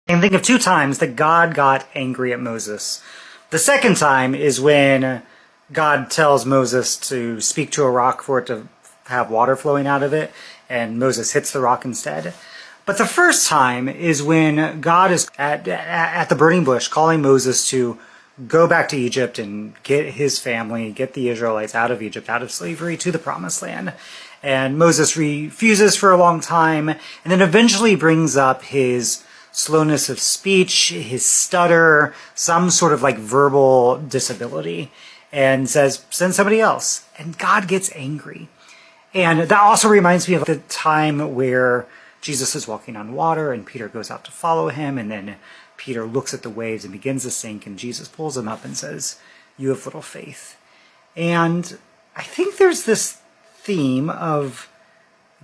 I can think of 2 times that God got angry at Moses. The second time is when God tells Moses to speak to a rock for it to have water flowing out of it, and Moses hits the rock instead. But the first time is when God is at the burning bush calling Moses to go back to Egypt and get his family, get the Israelites out of Egypt, out of slavery, to the promised land. And Moses refuses for a long time, and then eventually brings up his slowness of speech, his stutter, some sort of like verbal disability, and says, send somebody else. And God gets angry. And that also reminds me of the time where Jesus is walking on water and Peter goes out to follow him, and then Peter looks at the waves and begins to sink, and Jesus pulls him up and says, you have little faith. And I think there's this theme of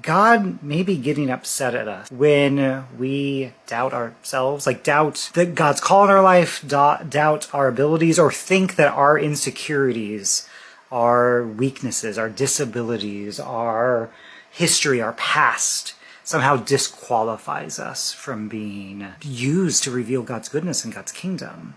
God maybe getting upset at us when we doubt ourselves, like doubt that God's call in our life, doubt our abilities, or think that our insecurities, our weaknesses, our disabilities, our history, our past somehow disqualifies us from being used to reveal God's goodness and God's kingdom.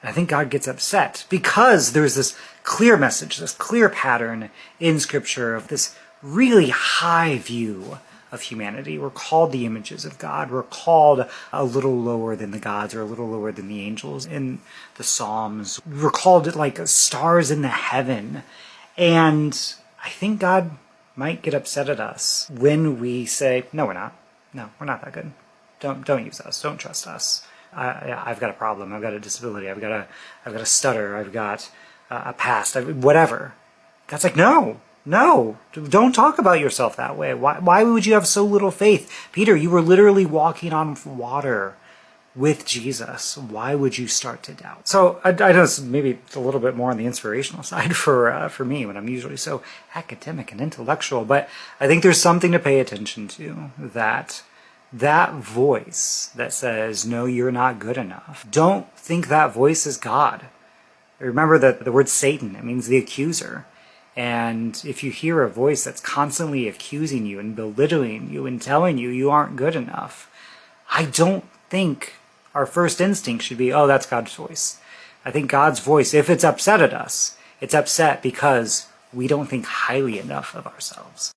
And I think God gets upset because there's this clear message, this clear pattern in Scripture of this really high view of humanity. We're called the images of God. We're called a little lower than the gods, or a little lower than the angels in the Psalms. We're called like stars in the heaven. And I think God might get upset at us when we say, no, we're not. No, we're not that good. Don't use us. Don't trust us. I've got a problem. I've got a disability. I've got a stutter. I've got a past. Whatever. God's like, no, don't talk about yourself that way. Why would you have so little faith? Peter, you were literally walking on water with Jesus. Why would you start to doubt? So I know it's maybe a little bit more on the inspirational side for me, when I'm usually so academic and intellectual, but I think there's something to pay attention to, that voice that says, no, you're not good enough. Don't think that voice is God. Remember that the word Satan, it means the accuser. And if you hear a voice that's constantly accusing you and belittling you and telling you you aren't good enough, I don't think our first instinct should be, oh, that's God's voice. I think God's voice, if it's upset at us, it's upset because we don't think highly enough of ourselves.